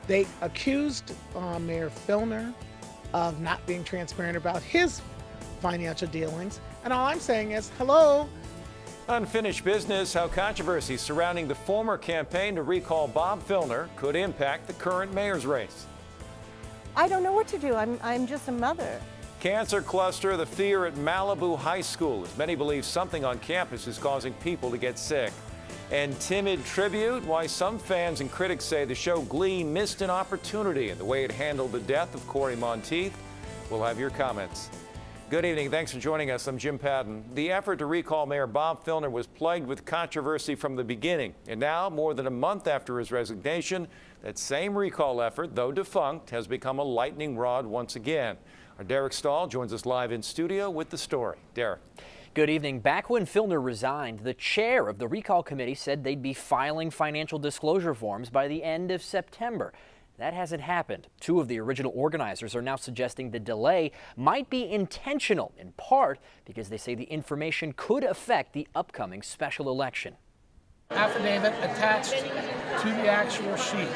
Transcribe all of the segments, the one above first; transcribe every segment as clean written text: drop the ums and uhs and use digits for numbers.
They accused Mayor Filner of not being transparent about his financial dealings. And all I'm saying is, hello. Unfinished business, how controversy surrounding the former campaign to recall Bob Filner could impact the current mayor's race. I don't know what to do. I'm just a mother. Cancer cluster, the fear at Malibu High School, as many believe something on campus is causing people to get sick. And timid tribute, why some fans and critics say the show Glee missed an opportunity in the way it handled the death of Corey Monteith. We'll have your comments. Good evening. Thanks for joining us. I'm Jim Patton. The effort to recall Mayor Bob Filner was plagued with controversy from the beginning. And now, more than a month after his resignation, that same recall effort, though defunct, has become a lightning rod once again. Our Derek Stahl joins us live in studio with the story. Derek. Good evening. Back when Filner resigned, the chair of the recall committee said they'd be filing financial disclosure forms by the end of September. That hasn't happened. Two of the original organizers are now suggesting the delay might be intentional, in part because they say the information could affect the upcoming special election. Affidavit attached to the actual sheet.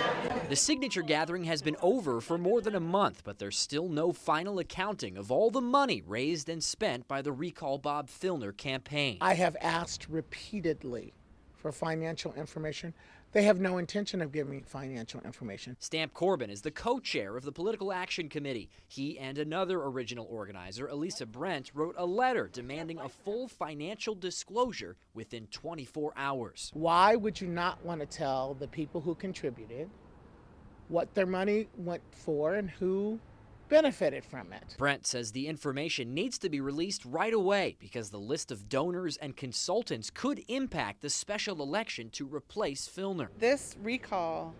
The signature gathering has been over for more than a month, but there's still no final accounting of all the money raised and spent by the Recall Bob Filner campaign. I have asked repeatedly for financial information. They have no intention of giving me financial information. Stamp Corbin is the co-chair of the Political Action Committee. He and another original organizer, Elisa Brent, wrote a letter demanding a full financial disclosure within 24 hours. Why would you not want to tell the people who contributed what their money went for and who benefited from it? Brent says the information needs to be released right away because the list of donors and consultants could impact the special election to replace Filner. This recall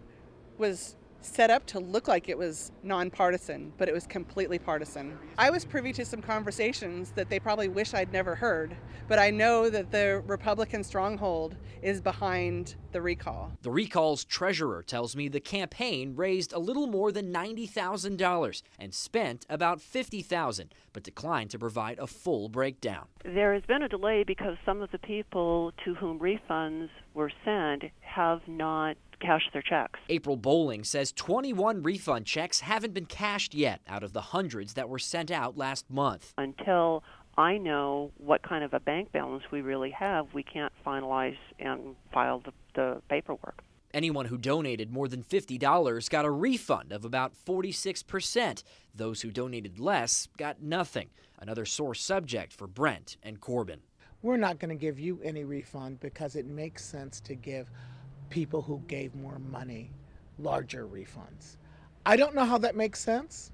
was set up to look like it was nonpartisan, but it was completely partisan. I was privy to some conversations that they probably wish I'd never heard, but I know that the Republican stronghold is behind the recall. The recall's treasurer tells me the campaign raised a little more than $90,000 and spent about $50,000, but declined to provide a full breakdown. There has been a delay because some of the people to whom refunds were sent have not cashed their checks. April Bowling says 21 refund checks haven't been cashed yet out of the hundreds that were sent out last month. Until I know what kind of a bank balance we really have, we can't finalize and file the paperwork. Anyone who donated more than $50 got a refund of about 46%. Those who donated less got nothing. Another sore subject for Brent and Corbin. We're not going to give you any refund because it makes sense to give people who gave more money larger refunds. I don't know how that makes sense.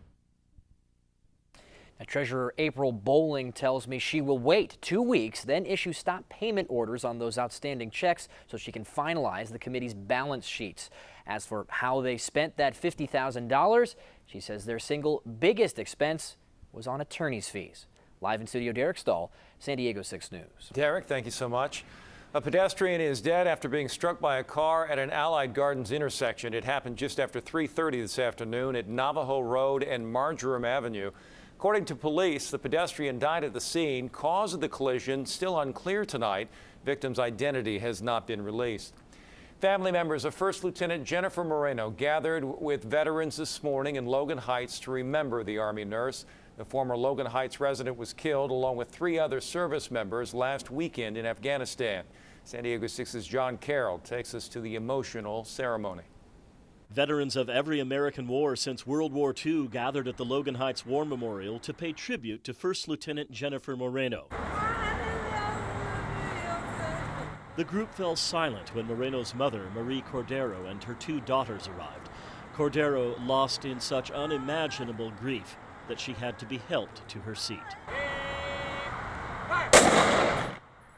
Now, Treasurer April Bowling tells me she will wait 2 weeks, then issue stop payment orders on those outstanding checks so she can finalize the committee's balance sheets. As for how they spent that $50,000, she says their single biggest expense was on attorney's fees. Live in studio, Derek Stahl, San Diego 6 News. Derek, thank you so much. A pedestrian is dead after being struck by a car at an Allied Gardens intersection. It happened just after 3:30 this afternoon at Navajo Road and Marjoram Avenue. According to police, the pedestrian died at the scene. Cause of the collision still unclear tonight. Victim's identity has not been released. Family members of First Lieutenant Jennifer Moreno gathered with veterans this morning in Logan Heights to remember the Army nurse. The former Logan Heights resident was killed along with 3 other service members last weekend in Afghanistan. San Diego 6's John Carroll takes us to the emotional ceremony. Veterans of every American war since World War II gathered at the Logan Heights War Memorial to pay tribute to First Lieutenant Jennifer Moreno. The group fell silent when Moreno's mother, Marie Cordero, and her 2 daughters arrived. Cordero lost in such unimaginable grief that she had to be helped to her seat.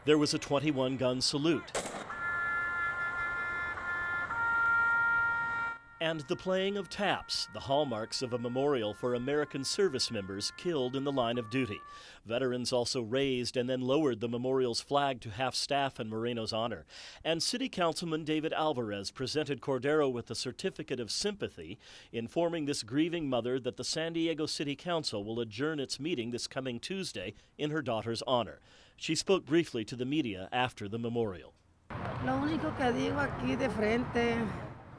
There was a 21-gun salute and the playing of taps, the hallmarks of a memorial for American service members killed in the line of duty. Veterans also raised and then lowered the memorial's flag to half-staff in Moreno's honor. And City Councilman David Alvarez presented Cordero with a certificate of sympathy, informing this grieving mother that the San Diego City Council will adjourn its meeting this coming Tuesday in her daughter's honor. She spoke briefly to the media after the memorial. Lo único que digo aquí de frente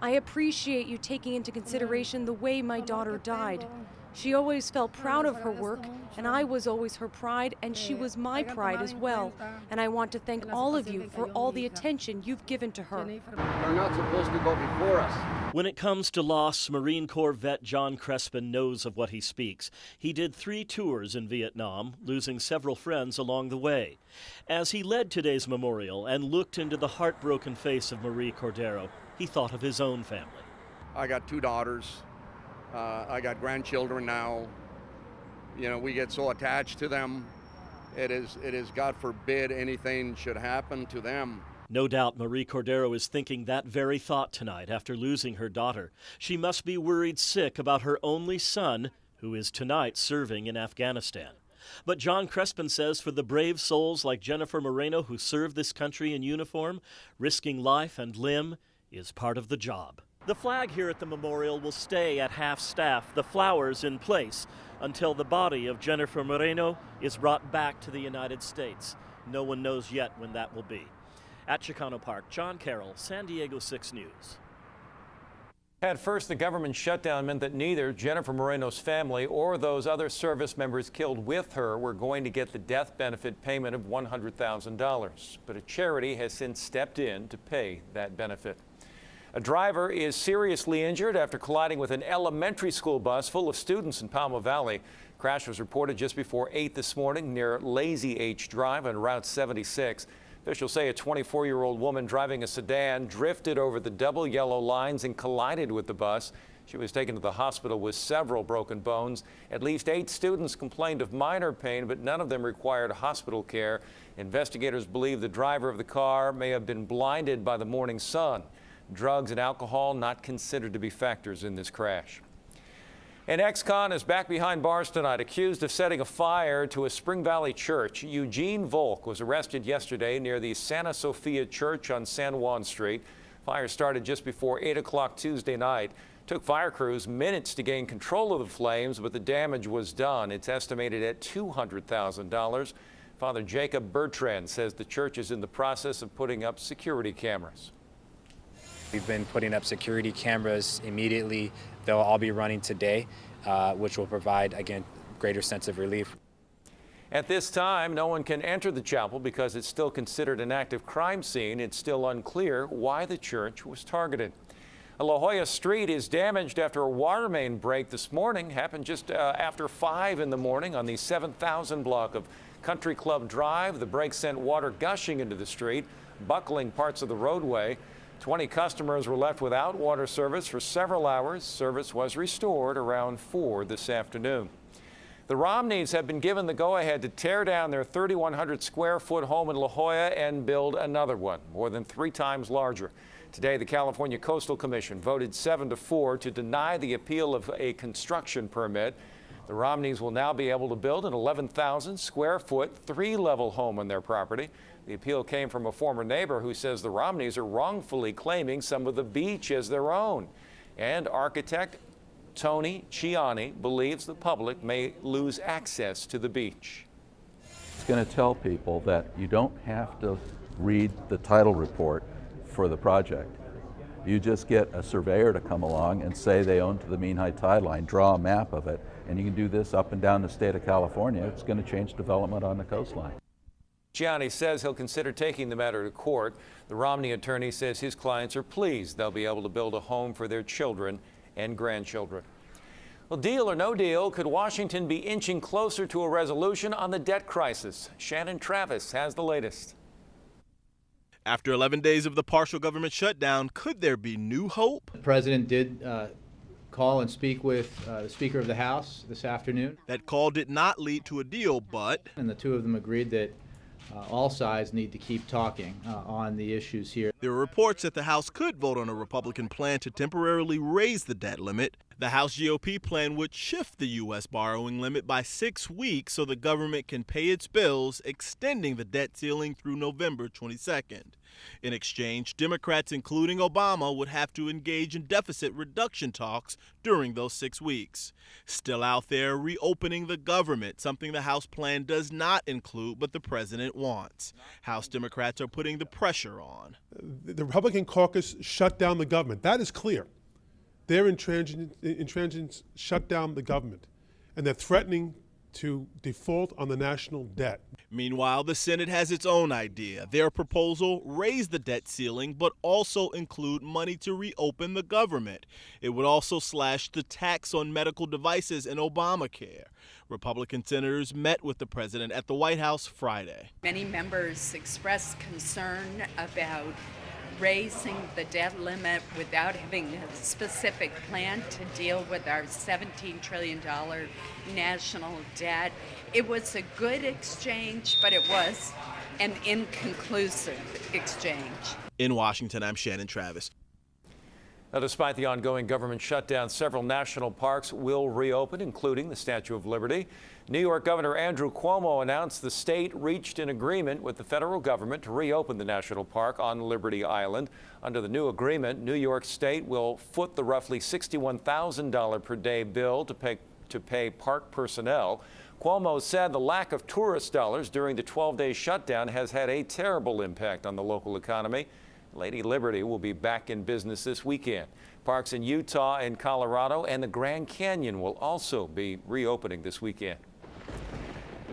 I appreciate you taking into consideration the way my daughter died. She always felt proud of her work, and I was always her pride, and she was my pride as well. And I want to thank all of you for all the attention you've given to her. They're not supposed to go before us. When it comes to loss, Marine Corps vet John Crespin knows of what he speaks. He did 3 tours in Vietnam, losing several friends along the way. As he led today's memorial and looked into the heartbroken face of Marie Cordero, he thought of his own family. I got 2 daughters. I got grandchildren now. You know, we get so attached to them. It is God forbid anything should happen to them. No doubt Marie Cordero is thinking that very thought tonight after losing her daughter. She must be worried sick about her only son, who is tonight serving in Afghanistan. But John Crespin says for the brave souls like Jennifer Moreno who serve this country in uniform, risking life and limb is part of the job. The flag here at the memorial will stay at half-staff, the flowers in place, until the body of Jennifer Moreno is brought back to the United States. No one knows yet when that will be. At Chicano Park, John Carroll, San Diego 6 News. At first, the government shutdown meant that neither Jennifer Moreno's family or those other service members killed with her were going to get the death benefit payment of $100,000. But a charity has since stepped in to pay that benefit. A driver is seriously injured after colliding with an elementary school bus full of students in Palmo Valley. Crash was reported just before 8 this morning near Lazy H Drive on Route 76. Officials say a 24-year-old woman driving a sedan drifted over the double yellow lines and collided with the bus. She was taken to the hospital with several broken bones. At least 8 students complained of minor pain, but none of them required hospital care. Investigators believe the driver of the car may have been blinded by the morning sun. Drugs and alcohol not considered to be factors in this crash. An ex-con is back behind bars tonight, accused of setting a fire to a Spring Valley church. Eugene Volk was arrested yesterday near the Santa Sofia Church on San Juan Street. Fire started just before 8 o'clock Tuesday night. Took fire crews minutes to gain control of the flames, but the damage was done. It's estimated at $200,000. Father Jacob Bertrand says the church is in the process of putting up security cameras. We've been putting up security cameras immediately. They'll all be running today, which will provide, again, greater sense of relief. At this time, no one can enter the chapel because it's still considered an active crime scene. It's still unclear why the church was targeted. A La Jolla street is damaged after a water main break this morning. Happened just after 5 in the morning on the 7000 block of Country Club Drive. The break sent water gushing into the street, buckling parts of the roadway. 20 customers were left without water service for several hours. Service was restored around 4 this afternoon. The Romneys have been given the go-ahead to tear down their 3,100 square foot home in La Jolla and build another one, more than 3 times larger. Today, the California Coastal Commission voted 7-4 to deny the appeal of a construction permit. The Romneys will now be able to build an 11,000 square foot, 3-level home on their property. The appeal came from a former neighbor who says the Romneys are wrongfully claiming some of the beach as their own. And architect Tony Ciani believes the public may lose access to the beach. It's going to tell people that you don't have to read the title report for the project. You just get a surveyor to come along and say they own to the mean high tide line, draw a map of it, and you can do this up and down the state of California. It's going to change development on the coastline. Ciani says he'll consider taking the matter to court. The Romney attorney says his clients are pleased they'll be able to build a home for their children and grandchildren. Well, deal or no deal, could Washington be inching closer to a resolution on the debt crisis? Shannon Travis has the latest. After 11 days of the partial government shutdown, could there be new hope? The president did call and speak with the Speaker of the House this afternoon. That call did not lead to a deal, but... And the two of them agreed that all sides need to keep talking on the issues here. There are reports that the House could vote on a Republican plan to temporarily raise the debt limit. The House GOP plan would shift the U.S. borrowing limit by 6 weeks so the government can pay its bills, extending the debt ceiling through November 22nd. In exchange, Democrats, including Obama, would have to engage in deficit reduction talks during those 6 weeks. Still out there, reopening the government, something the House plan does not include, but the president wants. House Democrats are putting the pressure on. The Republican caucus shut down the government. That is clear. Their intransigence shut down the government, and they're threatening to default on the national debt. Meanwhile, the Senate has its own idea. Their proposal raised the debt ceiling, but also include money to reopen the government. It would also slash the tax on medical devices in Obamacare. Republican senators met with the president at the White House Friday. Many members expressed concern about raising the debt limit without having a specific plan to deal with our $17 trillion national debt. It was a good exchange, but it was an inconclusive exchange. In Washington, I'm Shannon Travis. Now, despite the ongoing government shutdown, several national parks will reopen, including the Statue of Liberty. New York Governor Andrew Cuomo announced the state reached an agreement with the federal government to reopen the national park on Liberty Island. Under the new agreement, New York State will foot the roughly $61,000 per day bill to pay park personnel. Cuomo said the lack of tourist dollars during the 12-day shutdown has had a terrible impact on the local economy. Lady Liberty will be back in business this weekend. Parks in Utah and Colorado and the Grand Canyon will also be reopening this weekend.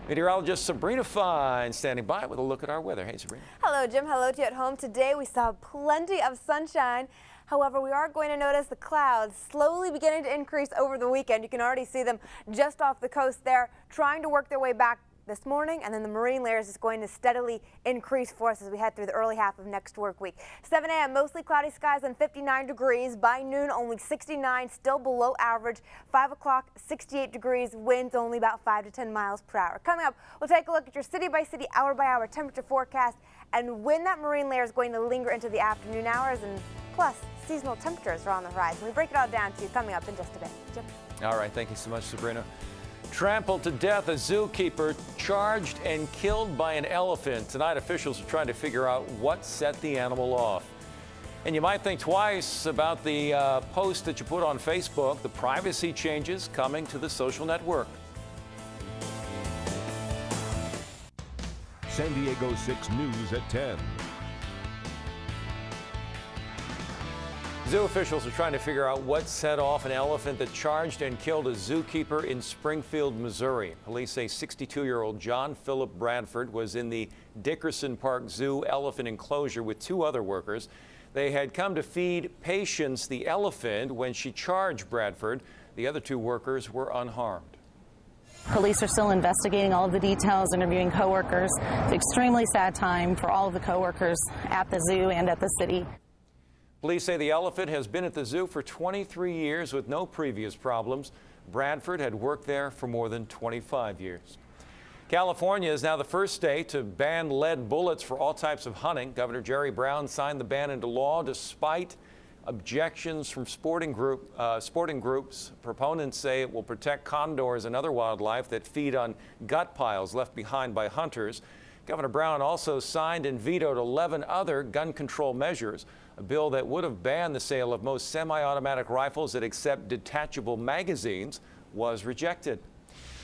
Meteorologist Sabrina Fine standing by with a look at our weather. Hey, Sabrina. Hello, Jim. Hello to you at home. Today we saw plenty of sunshine. However, we are going to notice the clouds slowly beginning to increase over the weekend. You can already see them just off the coast there, trying to work their way back this morning, and then the marine layers is going to steadily increase for us as we head through the early half of next work week. 7 a.m. mostly cloudy skies and 59 degrees. By noon, only 69, still below average. 5 o'clock, 68 degrees. Winds only about 5 to 10 miles per hour. Coming up, we'll take a look at your city-by-city, hour-by-hour temperature forecast and when that marine layer is going to linger into the afternoon hours, and plus seasonal temperatures are on the horizon. We break it all down to you coming up in just a bit. Jim. All right, thank you so much, Sabrina. Trampled to death, a zookeeper charged and killed by an elephant. Tonight, officials are trying to figure out what set the animal off. And you might think twice about the post that you put on Facebook, the privacy changes coming to the social network. San Diego 6 News at 10. Zoo officials are trying to figure out what set off an elephant that charged and killed a zookeeper in Springfield, Missouri. Police say 62-year-old John Philip Bradford was in the Dickerson Park Zoo elephant enclosure with 2 other workers. They had come to feed Patience the elephant when she charged Bradford. The other 2 workers were unharmed. Police are still investigating all of the details, interviewing coworkers. It's an extremely sad time for all of the coworkers at the zoo and at the city. Police say the elephant has been at the zoo for 23 years with no previous problems. Bradford had worked there for more than 25 years. California is now the first state to ban lead bullets for all types of hunting. Governor Jerry Brown signed the ban into law despite objections from sporting groups. Proponents say it will protect condors and other wildlife that feed on gut piles left behind by hunters. Governor Brown also signed and vetoed 11 other gun control measures. A bill that would have banned the sale of most semi-automatic rifles that accept detachable magazines was rejected.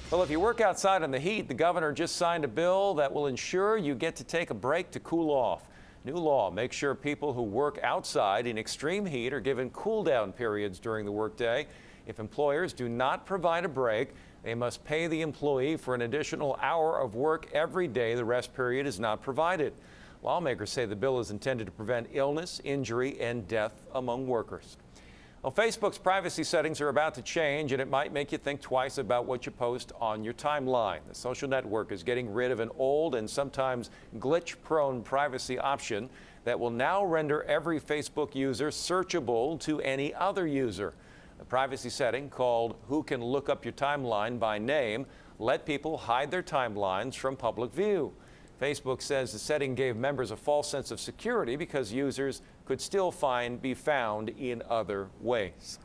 Well, if you work outside in the heat, the governor just signed a bill that will ensure you get to take a break to cool off. New law makes sure people who work outside in extreme heat are given cool-down periods during the workday. If employers do not provide a break, they must pay the employee for an additional hour of work every day the rest period is not provided. Lawmakers say the bill is intended to prevent illness, injury, and death among workers. Well, Facebook's privacy settings are about to change, and it might make you think twice about what you post on your timeline. The social network is getting rid of an old and sometimes glitch-prone privacy option that will now render every Facebook user searchable to any other user. The privacy setting, called Who Can Look Up Your Timeline by Name, let people hide their timelines from public view. Facebook says the setting gave members a false sense of security because users could still be found in other ways.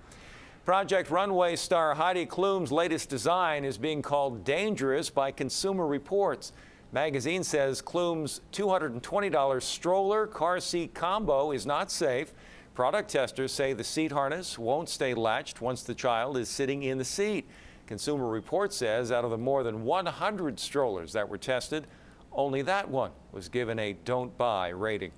Project Runway star Heidi Klum's latest design is being called dangerous by Consumer Reports. Magazine says Klum's $220 stroller car seat combo is not safe. Product testers say the seat harness won't stay latched once the child is sitting in the seat. Consumer Reports says out of the more than 100 strollers that were tested, only that one was given a don't buy rating.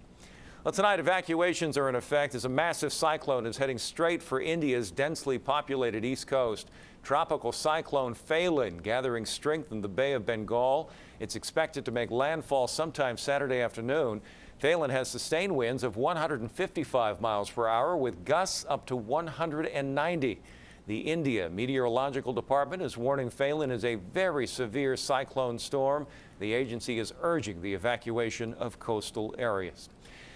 Well, tonight, evacuations are in effect as a massive cyclone is heading straight for India's densely populated east coast. Tropical cyclone Phelan gathering strength in the Bay of Bengal. It's expected to make landfall sometime Saturday afternoon. Phelan has sustained winds of 155 miles per hour with gusts up to 190. The India Meteorological Department is warning Phelan is a very severe cyclone storm. The agency is urging the evacuation of coastal areas.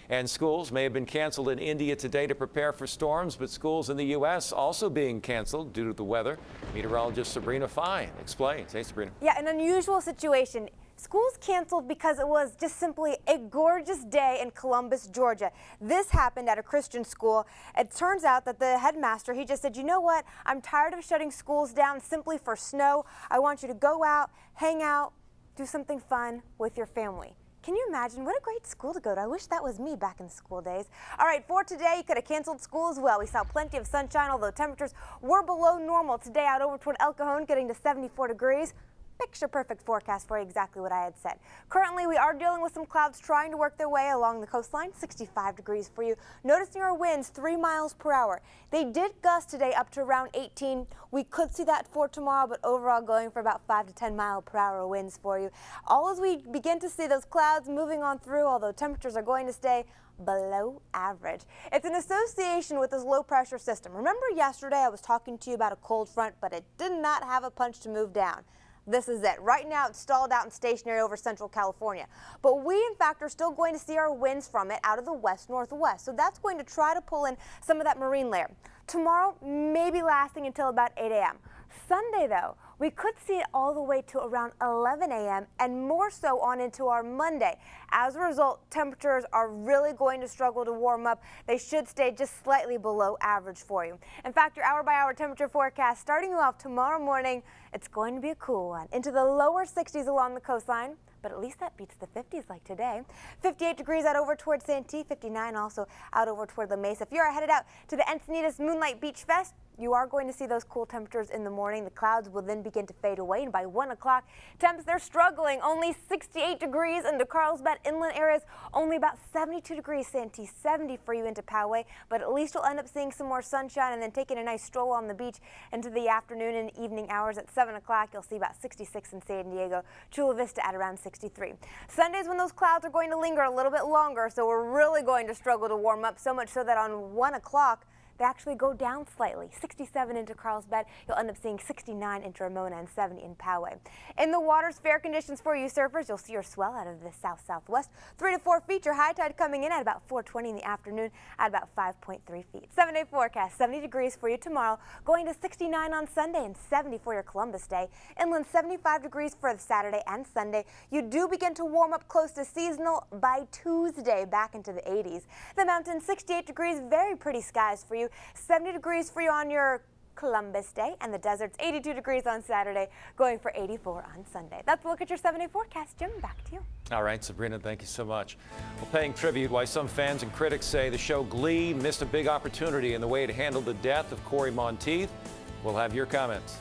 And schools may have been canceled in India today to prepare for storms, but schools in the U.S. also being canceled due to the weather. Meteorologist Sabrina Fine explains. Hey, Sabrina. Yeah, an unusual situation. Schools canceled because it was just simply a gorgeous day in Columbus, Georgia. This happened at a Christian school. It turns out that the headmaster, he just said, you know what? I'm tired of shutting schools down simply for snow. I want you to go out, hang out, do something fun with your family. Can you imagine? What a great school to go to. I wish that was me back in school days. All right, for today, you could have canceled school as well. We saw plenty of sunshine, although temperatures were below normal today out over toward El Cajon, getting to 74 degrees. Picture perfect forecast for you, exactly what I had said. Currently, we are dealing with some clouds trying to work their way along the coastline, 65 degrees for you. Noticing our winds 3 miles per hour. They did gust today up to around 18. We could see that for tomorrow, but overall going for about 5 to 10 mile per hour winds for you. All as we begin to see those clouds moving on through, although temperatures are going to stay below average. It's an association with this low pressure system. Remember yesterday I was talking to you about a cold front, but it did not have a punch to move down. This is it. Right now, it's stalled out and stationary over central California. But we, in fact, are still going to see our winds from it out of the west-northwest. So that's going to try to pull in some of that marine layer. Tomorrow, maybe lasting until about 8 a.m. Sunday, though, we could see it all the way to around 11 a.m. and more so on into our Monday. As a result, temperatures are really going to struggle to warm up. They should stay just slightly below average for you. In fact, your hour-by-hour temperature forecast starting you off tomorrow morning, it's going to be a cool one. Into the lower 60s along the coastline, but at least that beats the 50s like today. 58 degrees out over toward Santee, 59 also out over toward La Mesa. If you're headed out to the Encinitas Moonlight Beach Fest, you are going to see those cool temperatures in the morning. The clouds will then begin to fade away, and by 1 o'clock, temps, they're struggling. Only 68 degrees into Carlsbad inland areas, only about 72 degrees Santee, 70 for you into Poway, but at least you'll end up seeing some more sunshine and then taking a nice stroll on the beach into the afternoon and evening hours. At 7 o'clock, you'll see about 66 in San Diego, Chula Vista at around 63. Sundays when those clouds are going to linger a little bit longer, so we're really going to struggle to warm up, so much so that on 1 o'clock, they actually go down slightly. 67 into Carlsbad. You'll end up seeing 69 into Ramona and 70 in Poway. In the waters, fair conditions for you surfers. You'll see your swell out of the south-southwest. 3 to 4 feet. Your high tide coming in at about 4:20 in the afternoon at about 5.3 feet. 7-day forecast, 70 degrees for you tomorrow. Going to 69 on Sunday and 70 for your Columbus Day. Inland 75 degrees for the Saturday and Sunday. You do begin to warm up close to seasonal by Tuesday, back into the 80s. The mountains, 68 degrees, very pretty skies for you. 70 degrees for you on your Columbus Day, and the desert's 82 degrees on Saturday, going for 84 on Sunday. That's a look at your 7-day forecast. Jim, back to you. All right, Sabrina, thank you so much. Well, paying tribute, why some fans and critics say the show Glee missed a big opportunity in the way it handled the death of Cory Monteith. We'll have your comments.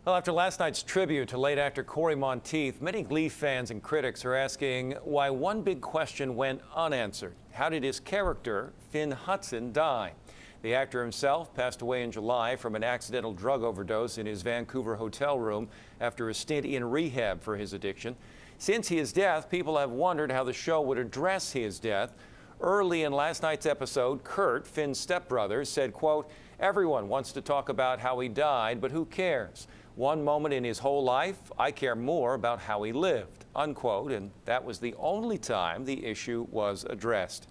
Well, after last night's tribute to late actor Cory Monteith, many Glee fans and critics are asking why one big question went unanswered. How did his character, Finn Hudson, die? The actor himself passed away in July from an accidental drug overdose in his Vancouver hotel room after a stint in rehab for his addiction. Since his death, people have wondered how the show would address his death. Early in last night's episode, Kurt, Finn's stepbrother, said, quote, "Everyone wants to talk about how he died, but who cares? One moment in his whole life, I care more about how he lived," unquote, and that was the only time the issue was addressed.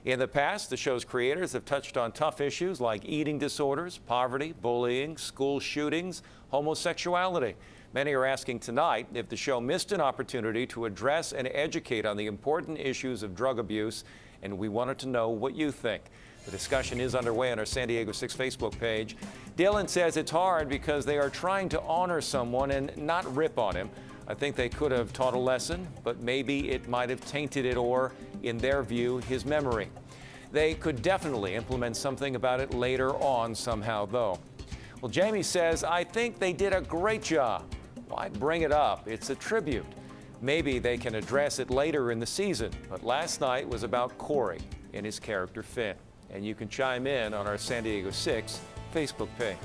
In the past, the show's creators have touched on tough issues like eating disorders, poverty, bullying, school shootings, homosexuality. Many are asking tonight if the show missed an opportunity to address and educate on the important issues of drug abuse, and we wanted to know what you think. The discussion is underway on our San Diego 6 Facebook page. Dylan says it's hard because they are trying to honor someone and not rip on him. I think they could have taught a lesson, but maybe it might have tainted it or, in their view, his memory. They could definitely implement something about it later on somehow, though. Well, Jamie says, I think they did a great job. Why bring it up? It's a tribute. Maybe they can address it later in the season, but last night was about Corey and his character Finn. And you can chime in on our San Diego 6 Facebook page.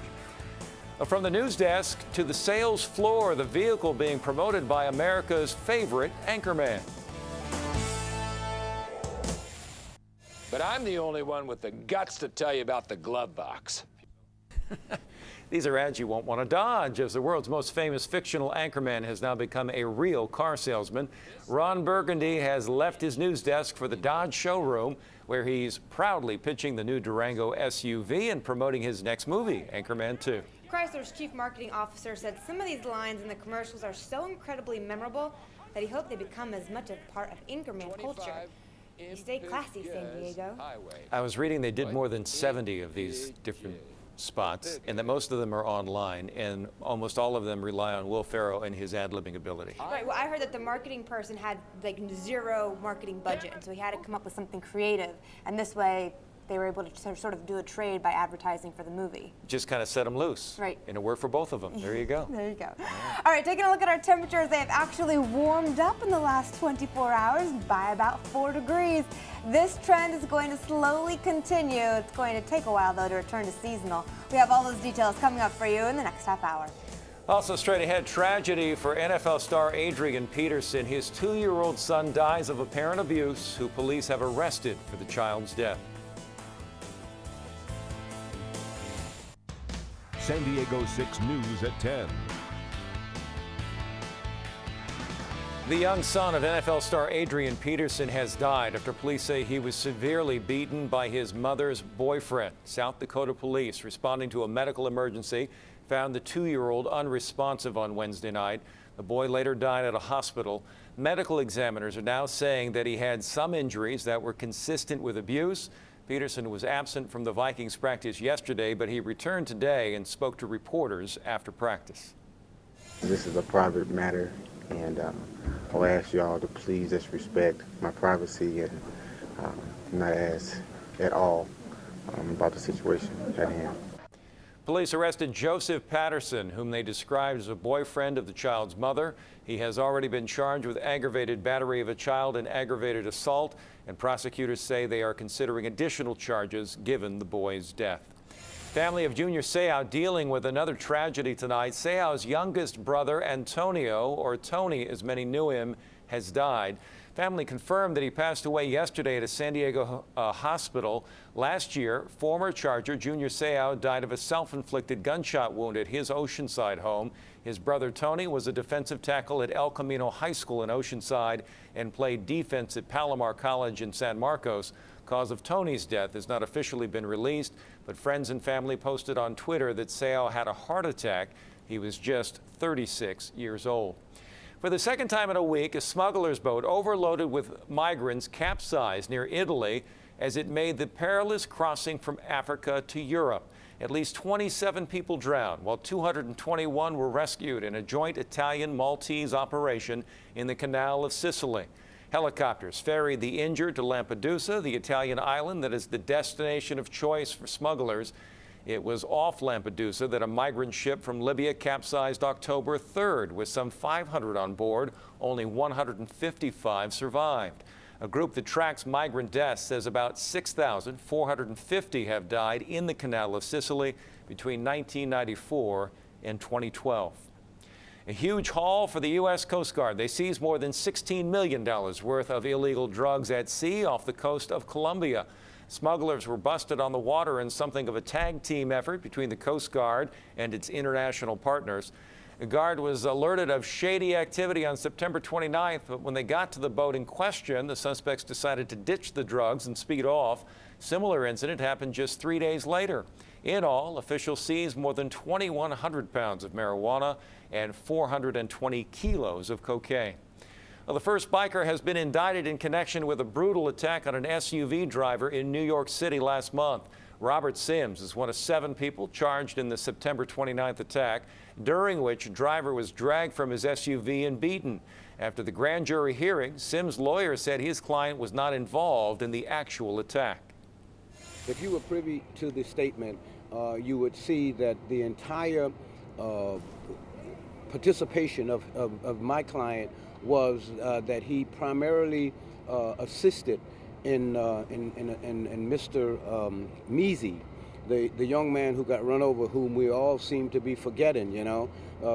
From the news desk to the sales floor, the vehicle being promoted by America's favorite anchorman. But I'm the only one with the guts to tell you about the glove box. These are ads you won't want to dodge, as the world's most famous fictional anchorman has now become a real car salesman. Ron Burgundy has left his news desk for the Dodge showroom, where he's proudly pitching the new Durango SUV and promoting his next movie, Anchorman 2. Chrysler's chief marketing officer said some of these lines in the commercials are so incredibly memorable that he hoped they become as much a part of Anchorman culture. You stay classy, San Diego. I was reading they did more than 70 of these different spots, and that most of them are online, and almost all of them rely on Will Ferrell and his ad-libbing ability. Right, well, I heard that the marketing person had like zero marketing budget, and so he had to come up with something creative, and this way they were able to sort of do a trade by advertising for the movie. Just kind of set them loose. Right. And it worked for both of them. There you go. There you go. All right, taking a look at our temperatures, they have actually warmed up in the last 24 hours by about 4 degrees. This trend is going to slowly continue. It's going to take a while, though, to return to seasonal. We have all those details coming up for you in the next half hour. Also straight ahead, tragedy for NFL star Adrian Peterson. His 2-year-old son dies of apparent abuse, who police have arrested for the child's death. San Diego 6 News at 10. The young son of NFL star Adrian Peterson has died after police say he was severely beaten by his mother's boyfriend. South Dakota police, responding to a medical emergency, found the 2-year-old unresponsive on Wednesday night. The boy later died at a hospital. Medical examiners are now saying that he had some injuries that were consistent with abuse. Peterson was absent from the Vikings practice yesterday, but he returned today and spoke to reporters after practice. This is a private matter, and I'll ask y'all to please just respect my privacy and not ask at all about the situation at hand. Police arrested Joseph Patterson, whom they described as a boyfriend of the child's mother. He has already been charged with aggravated battery of a child and aggravated assault, and prosecutors say they are considering additional charges given the boy's death. Family of Junior Seau dealing with another tragedy tonight. Seau's youngest brother, Antonio, or Tony as many knew him, has died. Family confirmed that he passed away yesterday at a San Diego hospital. Last year, former Charger Junior Seau died of a self-inflicted gunshot wound at his Oceanside home. His brother Tony was a defensive tackle at El Camino High School in Oceanside and played defense at Palomar College in San Marcos. Cause of Tony's death has not officially been released, but friends and family posted on Twitter that Seau had a heart attack. He was just 36 years old. For the second time in a week, a smuggler's boat overloaded with migrants capsized near Italy as it made the perilous crossing from Africa to Europe. At least 27 people drowned, while 221 were rescued in a joint Italian-Maltese operation in the Canal of Sicily. Helicopters ferried the injured to Lampedusa, the Italian island that is the destination of choice for smugglers. It was off Lampedusa that a migrant ship from Libya capsized October 3rd. With some 500 on board, only 155 survived. A group that tracks migrant deaths says about 6,450 have died in the Canal of Sicily between 1994 and 2012. A huge haul for the U.S. Coast Guard. They seized more than $16 million worth of illegal drugs at sea off the coast of Colombia. Smugglers were busted on the water in something of a tag team effort between the Coast Guard and its international partners. The guard was alerted of shady activity on September 29th, but when they got to the boat in question, the suspects decided to ditch the drugs and speed off. Similar incident happened just 3 days later. In all, officials seized more than 2,100 pounds of marijuana and 420 kilos of cocaine. Well, the first biker has been indicted in connection with a brutal attack on an SUV driver in New York City last month. Robert Sims is one of 7 people charged in the September 29th attack, during which a driver was dragged from his SUV and beaten. After the grand jury hearing, Sims' lawyer said his client was not involved in the actual attack. If you were privy to the statement, you would see that the entire participation of my client was that he primarily assisted in Mr. Measy, the young man who got run over, whom we all seem to be forgetting, you know.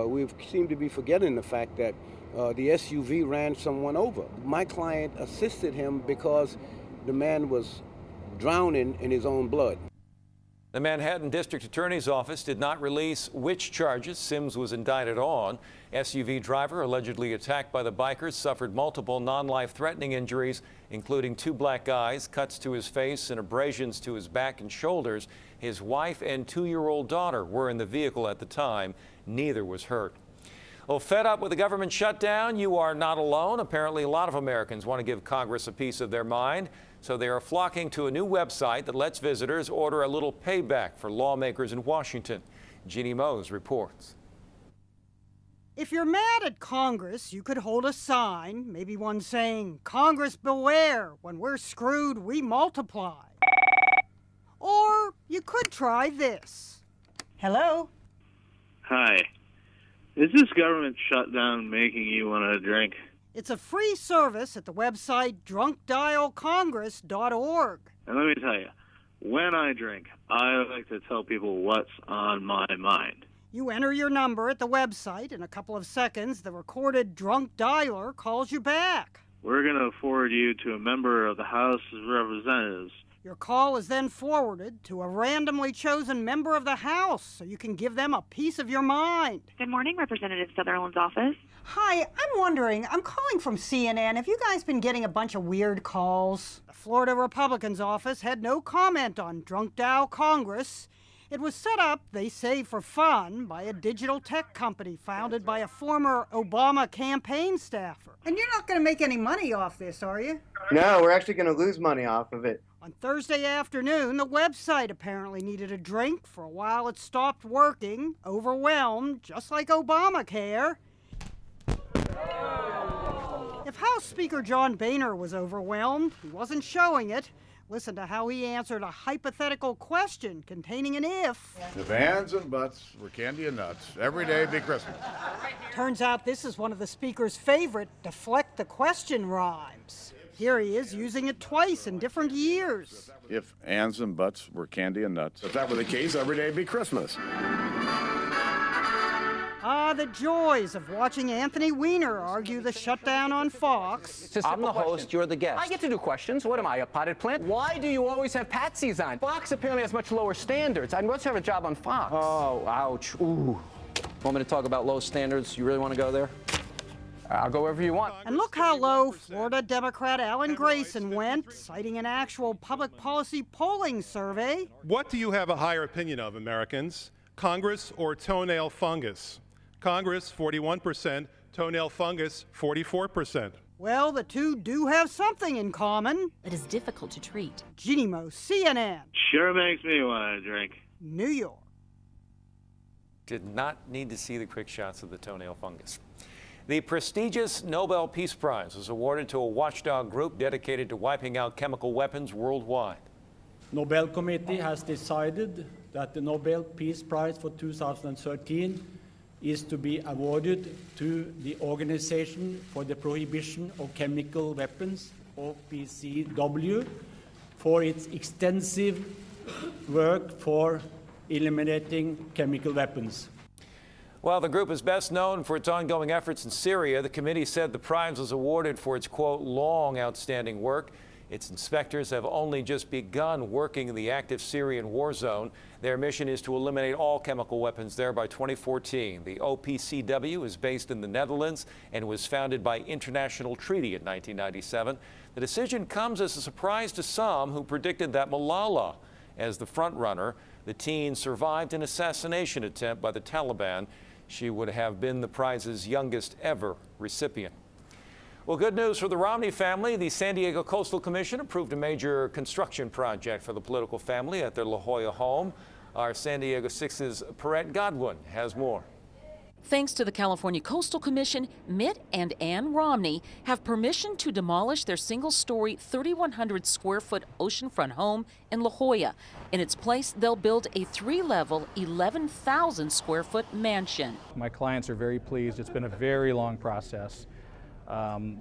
We seem to be forgetting the fact that the SUV ran someone over. My client assisted him because the man was drowning in his own blood. The Manhattan District Attorney's Office did not release which charges Sims was indicted on. SUV driver allegedly attacked by the bikers suffered multiple non-life-threatening injuries, including 2 black eyes, cuts to his face, and abrasions to his back and shoulders. His wife and 2-year-old daughter were in the vehicle at the time. Neither was hurt. Well, fed up with the government shutdown? You are not alone. Apparently, a lot of Americans want to give Congress a piece of their mind. So they are flocking to a new website that lets visitors order a little payback for lawmakers in Washington. Jeannie Mose reports. If you're mad at Congress, you could hold a sign, maybe one saying, "Congress beware, when we're screwed, we multiply." Or you could try this. Hello? Hi. Is this government shutdown making you want to drink? It's a free service at the website drunkdialcongress.org. And let me tell you, when I drink, I like to tell people what's on my mind. You enter your number at the website. In a couple of seconds, the recorded drunk dialer calls you back. We're going to forward you to a member of the House of Representatives. Your call is then forwarded to a randomly chosen member of the House so you can give them a piece of your mind. Good morning, Representative Sutherland's office. Hi, I'm wondering, I'm calling from CNN. Have you guys been getting a bunch of weird calls? The Florida Republicans' office had no comment on Drunk Dial Congress. It was set up, they say, for fun by a digital tech company founded by a former Obama campaign staffer. And you're not going to make any money off this, are you? No, we're actually going to lose money off of it. On Thursday afternoon, the website apparently needed a drink. For a while, it stopped working, overwhelmed, just like Obamacare. If House Speaker John Boehner was overwhelmed, he wasn't showing it. Listen to how he answered a hypothetical question containing an if. If ands and buts were candy and nuts, every day be Christmas. Turns out this is one of the Speaker's favorite deflect the question rhymes. Here he is using it twice in different years. If ands and buts were candy and nuts. If that were the case, every day be Christmas. Ah, the joys of watching Anthony Weiner argue the shutdown on Fox. I'm the host, you're the guest. I get to do questions. What am I, a potted plant? Why do you always have patsies on? Fox apparently has much lower standards. I'd much have a job on Fox. Oh, ouch. Ooh. Want me to talk about low standards? You really want to go there? I'll go wherever you want. And look how low Florida Democrat Alan Grayson went, citing an actual public policy polling survey. What do you have a higher opinion of, Americans? Congress or toenail fungus? Congress, 41%, toenail fungus, 44%. Well, the two do have something in common. It is difficult to treat. Jeannie Mo, CNN. Sure makes me want to drink. New York. Did not need to see the quick shots of the toenail fungus. The prestigious Nobel Peace Prize was awarded to a watchdog group dedicated to wiping out chemical weapons worldwide. Nobel Committee has decided that the Nobel Peace Prize for 2013 is to be awarded to the Organization for the Prohibition of Chemical Weapons, OPCW, for its extensive work for eliminating chemical weapons. While the group is best known for its ongoing efforts in Syria, the committee said the prize was awarded for its, quote, long outstanding work Its inspectors have only just begun working in the active Syrian war zone. Their mission is to eliminate all chemical weapons there by 2014. The OPCW is based in the Netherlands and was founded by international treaty in 1997. The decision comes as a surprise to some who predicted that Malala as the front runner. The teen survived an assassination attempt by the Taliban. She would have been the prize's youngest ever recipient. Well, good news for the Romney family. The San Diego Coastal Commission approved a major construction project for the political family at their La Jolla home. Our San Diego 6's Perrette Godwin has more. Thanks to the California Coastal Commission, Mitt and Ann Romney have permission to demolish their single-story 3,100 square foot oceanfront home in La Jolla. In its place, they'll build a 3-level, 11,000 square foot mansion. My clients are very pleased. It's been a very long process.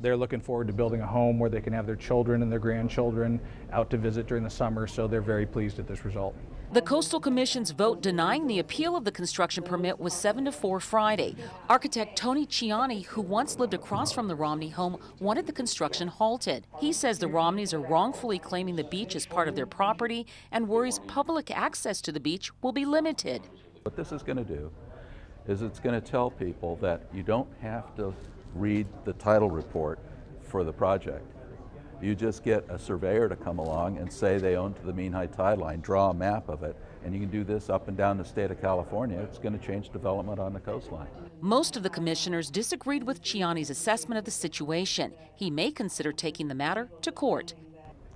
They're looking forward to building a home where they can have their children and their grandchildren out to visit during the summer, so they're very pleased at this result. The Coastal Commission's vote denying the appeal of the construction permit was 7-4 Friday. Architect Tony Ciani, who once lived across from the Romney home, wanted the construction halted. He says the Romneys are wrongfully claiming the beach as part of their property and worries public access to the beach will be limited. What this is going to do is it's going to tell people that you don't have to read the title report for the project. You just get a surveyor to come along and say they own to the mean high tide line, draw a map of it, and you can do this up and down the state of California. It's going to change development on the coastline. Most of the commissioners disagreed with Ciani's assessment of the situation. He may consider taking the matter to court.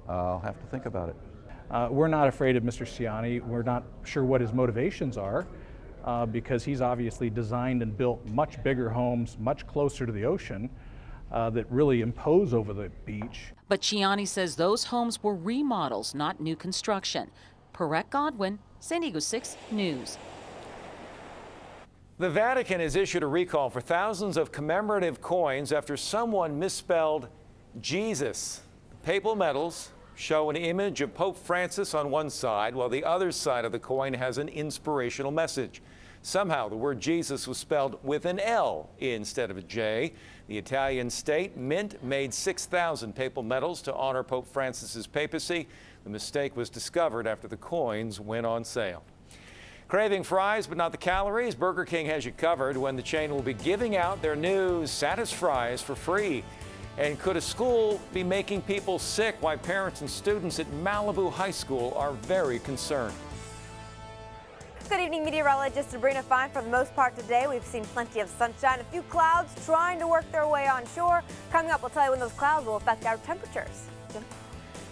I'll have to think about it. We're not afraid of Mr. Ciani. We're not sure what his motivations are because he's obviously designed and built much bigger homes, much closer to the ocean. That really impose over the beach. But Ciani says those homes were remodels, not new construction. Perrette Godwin, San Diego 6 News. The Vatican has issued a recall for thousands of commemorative coins after someone misspelled Jesus. The papal medals show an image of Pope Francis on one side, while the other side of the coin has an inspirational message. Somehow, the word Jesus was spelled with an L instead of a J. The Italian state mint made 6,000 papal medals to honor Pope Francis's papacy. The mistake was discovered after the coins went on sale. Craving fries but not the calories? Burger King has you covered when the chain will be giving out their new Satis fries for free. And could a school be making people sick? Why parents and students at Malibu High School are very concerned. Good evening, meteorologist Sabrina Fine. For the most part today, we've seen plenty of sunshine, a few clouds trying to work their way on shore. Coming up, we'll tell you when those clouds will affect our temperatures. Jim?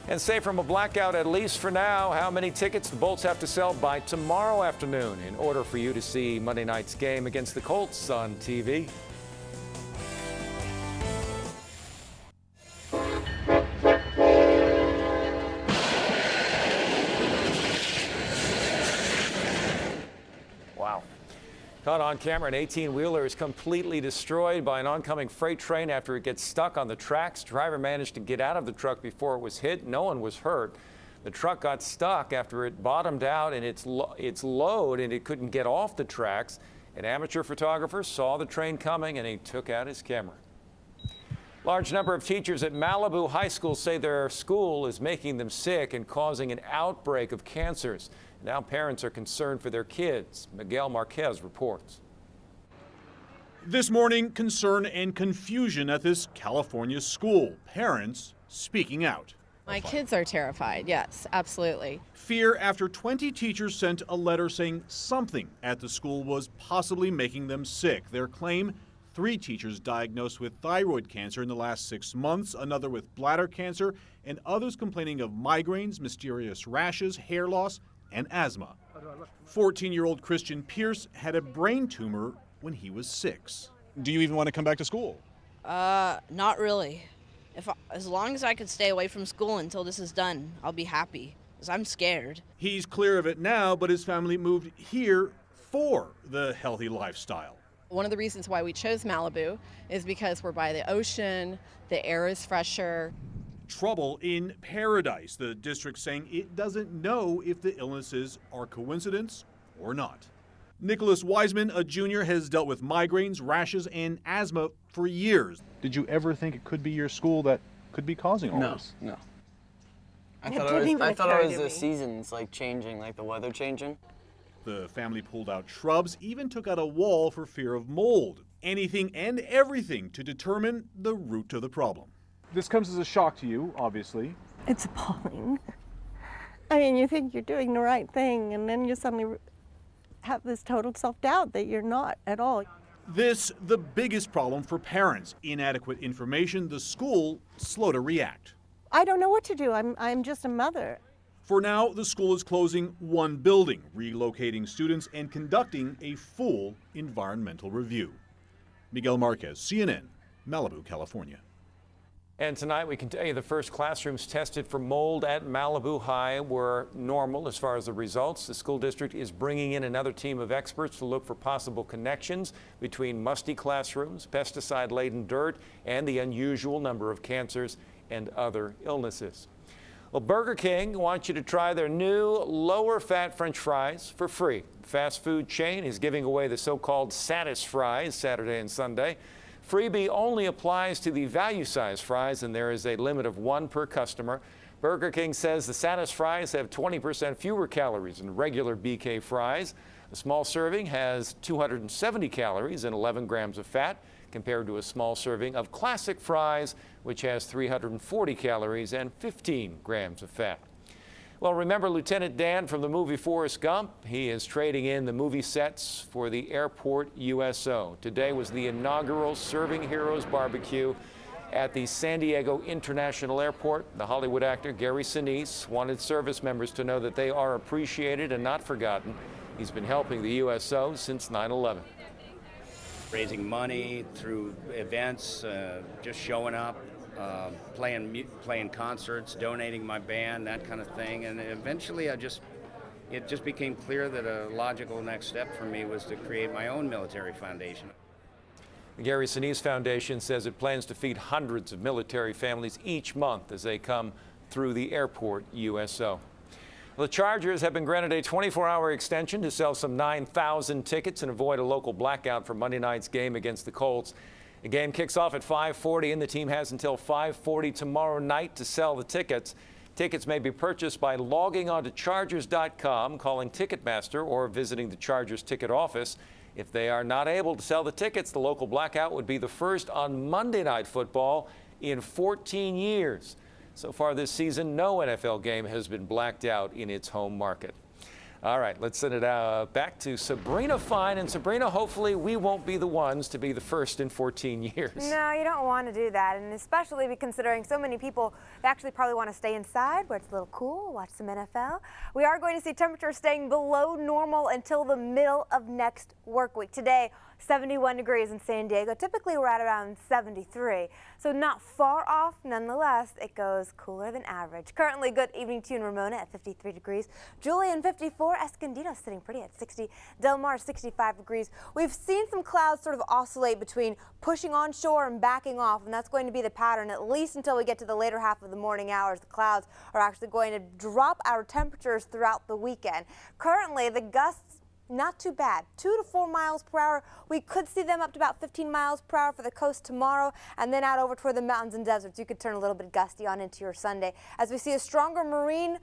And safe from a blackout, at least for now. How many tickets the Bolts have to sell by tomorrow afternoon in order for you to see Monday night's game against the Colts on TV? Caught on camera, an 18-wheeler is completely destroyed by an oncoming freight train after it gets stuck on the tracks. Driver managed to get out of the truck before it was hit. No one was hurt. The truck got stuck after it bottomed out in its load, and it couldn't get off the tracks. An amateur photographer saw the train coming, and he took out his camera. Large number of teachers at Malibu High School say their school is making them sick and causing an outbreak of cancers. Now parents are concerned for their kids. Miguel Marquez reports. This morning, concern and confusion at this California school. Parents speaking out. My kids are terrified, yes, absolutely. Fear after 20 teachers sent a letter saying something at the school was possibly making them sick. Their claim, 3 teachers diagnosed with thyroid cancer in the last 6 months, another with bladder cancer, and others complaining of migraines, mysterious rashes, hair loss, and asthma. 14-year-old Christian Pierce had a brain tumor when he was 6. Do you even want to come back to school? Not really. As long as I could stay away from school until this is done, I'll be happy, because I'm scared. He's clear of it now, but his family moved here for the healthy lifestyle. One of the reasons why we chose Malibu is because we're by the ocean, the air is fresher. Trouble in paradise, the district saying it doesn't know if the illnesses are coincidence or not. Nicholas Wiseman, a junior, has dealt with migraines, rashes, and asthma for years. Did you ever think it could be your school that could be causing all this? No. I thought it was the seasons like changing, like the weather changing. The family pulled out shrubs, even took out a wall for fear of mold. Anything and everything to determine the root of the problem. This comes as a shock to you, obviously. It's appalling. I mean, you think you're doing the right thing, and then you suddenly have this total self-doubt that you're not at all. This, the biggest problem for parents. Inadequate information, the school slow to react. I don't know what to do. I'm just a mother. For now, the school is closing one building, relocating students, and conducting a full environmental review. Miguel Marquez, CNN, Malibu, California. And tonight we can tell you the first classrooms tested for mold at Malibu High were normal as far as the results. The school district is bringing in another team of experts to look for possible connections between musty classrooms, pesticide-laden dirt, and the unusual number of cancers and other illnesses. Well, Burger King wants you to try their new lower-fat French fries for free. The fast food chain is giving away the so-called Satis fries Saturday and Sunday. Freebie only applies to the value-size fries, and there is a limit of 1 per customer. Burger King says the Satis fries have 20% fewer calories than regular BK fries. A small serving has 270 calories and 11 grams of fat, compared to a small serving of classic fries, which has 340 calories and 15 grams of fat. Well, remember Lieutenant Dan from the movie Forrest Gump? He is trading in the movie sets for the Airport USO. Today was the inaugural Serving Heroes barbecue at the San Diego International Airport. The Hollywood actor Gary Sinise wanted service members to know that they are appreciated and not forgotten. He's been helping the USO since 9/11. Raising money through events, just showing up. Playing concerts, donating my band, that kind of thing, and eventually it just became clear that a logical next step for me was to create my own military foundation. The Gary Sinise Foundation says it plans to feed hundreds of military families each month as they come through the Airport USO. The Chargers have been granted a 24-hour extension to sell some 9,000 tickets and avoid a local blackout for Monday night's game against the Colts. The game kicks off at 5:40, and the team has until 5:40 tomorrow night to sell the tickets. Tickets may be purchased by logging onto Chargers.com, calling Ticketmaster, or visiting the Chargers ticket office. If they are not able to sell the tickets, the local blackout would be the first on Monday Night Football in 14 years. So far this season, no NFL game has been blacked out in its home market. All right, let's send it back to Sabrina Fine. And Sabrina, hopefully we won't be the ones to be the first in 14 years. No, you don't want to do that, and especially considering so many people actually probably want to stay inside where it's a little cool, watch some NFL. We are going to see temperatures staying below normal until the middle of next work week. Today, 71 degrees in San Diego. Typically, we're at around 73, so not far off. Nonetheless, it goes cooler than average. Currently, good evening to you in Ramona at 53 degrees. Julian, 54. Escondido sitting pretty at 60. Del Mar, 65 degrees. We've seen some clouds sort of oscillate between pushing onshore and backing off, and that's going to be the pattern at least until we get to the later half of the morning hours. The clouds are actually going to drop our temperatures throughout the weekend. Currently, the gusts not too bad, 2 to 4 miles per hour. We could see them up to about 15 miles per hour for the coast tomorrow, and then out over toward the mountains and deserts. You could turn a little bit gusty on into your Sunday as we see a stronger marine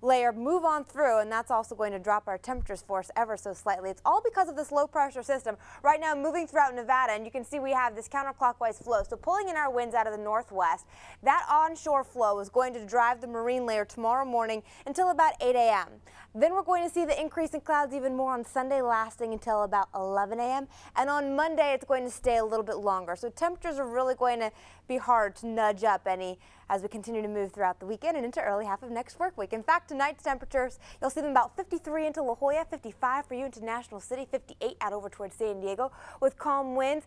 layer move on through, and that's also going to drop our temperatures for us ever so slightly. It's all because of this low pressure system right now moving throughout Nevada, and you can see we have this counterclockwise flow. So pulling in our winds out of the northwest, that onshore flow is going to drive the marine layer tomorrow morning until about 8 a.m. Then we're going to see the increase in clouds even more on Sunday, lasting until about 11 a.m. And on Monday, it's going to stay a little bit longer. So temperatures are really going to be hard to nudge up any as we continue to move throughout the weekend and into early half of next work week. In fact, tonight's temperatures, you'll see them about 53 into La Jolla, 55 for you into National City, 58 out over towards San Diego with calm winds.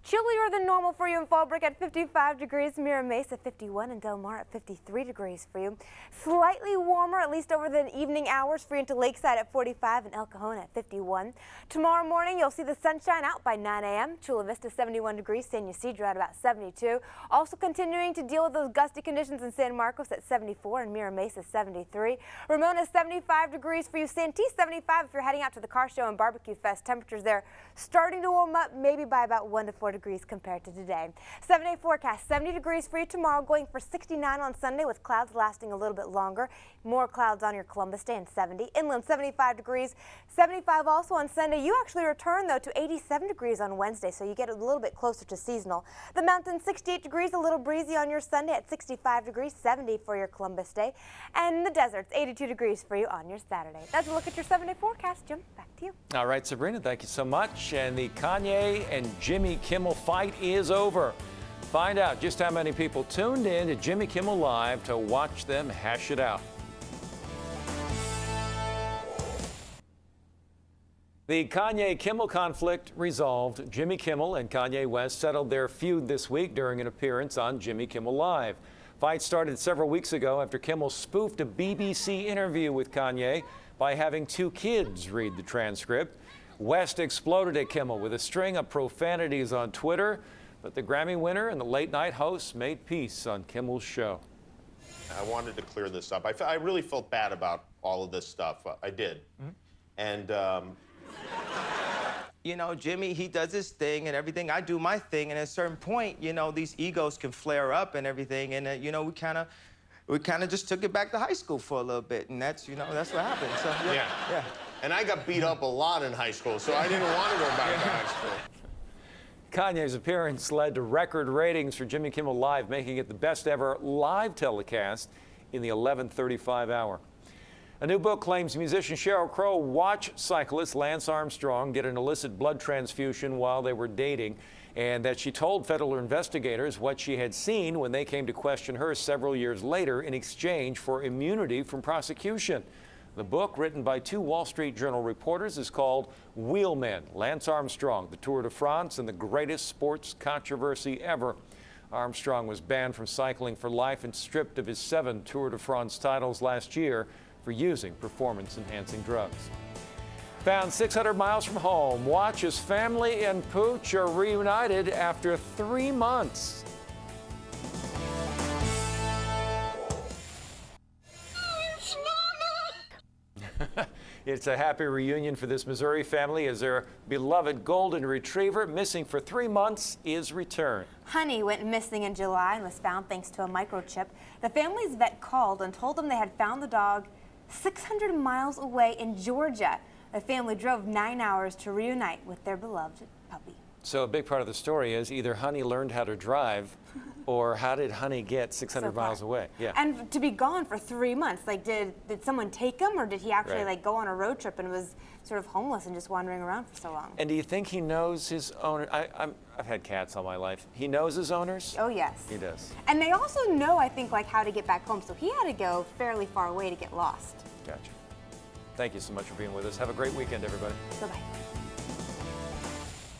Chillier than normal for you in Fallbrook at 55 degrees, Mira Mesa 51, and Del Mar at 53 degrees for you. Slightly warmer, at least over the evening hours, for you into Lakeside at 45 and El Cajon at 51. Tomorrow morning, you'll see the sunshine out by 9 a.m. Chula Vista 71 degrees, San Ysidro at about 72. Also continuing to deal with those gusty conditions in San Marcos at 74 and Mira Mesa 73. Ramona 75 degrees for you. Santee 75 if you're heading out to the car show and barbecue fest. Temperatures there starting to warm up maybe by about 1 to 4 74 degrees compared to today. 7-day forecast, 70 degrees for you tomorrow, going for 69 on Sunday with clouds lasting a little bit longer. More clouds on your Columbus Day and 70. Inland 75 degrees, 75 also on Sunday. You actually return though to 87 degrees on Wednesday, so you get a little bit closer to seasonal. The mountains 68 degrees, a little breezy on your Sunday at 65 degrees, 70 for your Columbus Day. And the deserts 82 degrees for you on your Saturday. That's a look at your 7-day forecast. Jim, back to you. All right, Sabrina, thank you so much. And the Kanye and Jimmy Kimmel fight is over. Find out just how many people tuned in to Jimmy Kimmel Live to watch them hash it out. The Kanye-Kimmel conflict resolved. Jimmy Kimmel and Kanye West settled their feud this week during an appearance on Jimmy Kimmel Live. Fight started several weeks ago after Kimmel spoofed a BBC interview with Kanye by having 2 kids read the transcript. West exploded at Kimmel with a string of profanities on Twitter, but the Grammy winner and the late-night host made peace on Kimmel's show. I wanted to clear this up. I really felt bad about all of this stuff. I did. And you know, Jimmy, he does his thing and everything. I do my thing, and at a certain point, you know, these egos can flare up and everything, and you know, we kind of just took it back to high school for a little bit, and that's, you know, that's what happened. So yeah. And I got beat up a lot in high school, so I didn't want to go back to high school. Kanye's appearance led to record ratings for Jimmy Kimmel Live, making it the best ever live telecast in the 11:35 hour. A new book claims musician Sheryl Crow watched cyclist Lance Armstrong get an illicit blood transfusion while they were dating, and that she told federal investigators what she had seen when they came to question her several years later in exchange for immunity from prosecution. The book, written by 2 Wall Street Journal reporters, is called Wheelmen: Lance Armstrong, the Tour de France, and the greatest sports controversy ever. Armstrong was banned from cycling for life and stripped of his 7 Tour de France titles last year for using performance-enhancing drugs. Found 600 miles from home, watch as family and Pooch are reunited after 3 months. It's a happy reunion for this Missouri family as their beloved golden retriever, missing for 3 months, is returned. Honey went missing in July and was found thanks to a microchip. The family's vet called and told them they had found the dog 600 miles away in Georgia. The family drove 9 hours to reunite with their beloved puppy. So a big part of the story is either Honey learned how to drive or how did Honey get 600 miles away? Yeah. And to be gone for 3 months, like did someone take him, or did he actually like go on a road trip and was sort of homeless and just wandering around for so long? And do you think he knows his owner? I've had cats all my life. He knows his owners? Oh, yes. He does. And they also know, I think, like how to get back home. So he had to go fairly far away to get lost. Gotcha. Thank you so much for being with us. Have a great weekend, everybody. Bye-bye.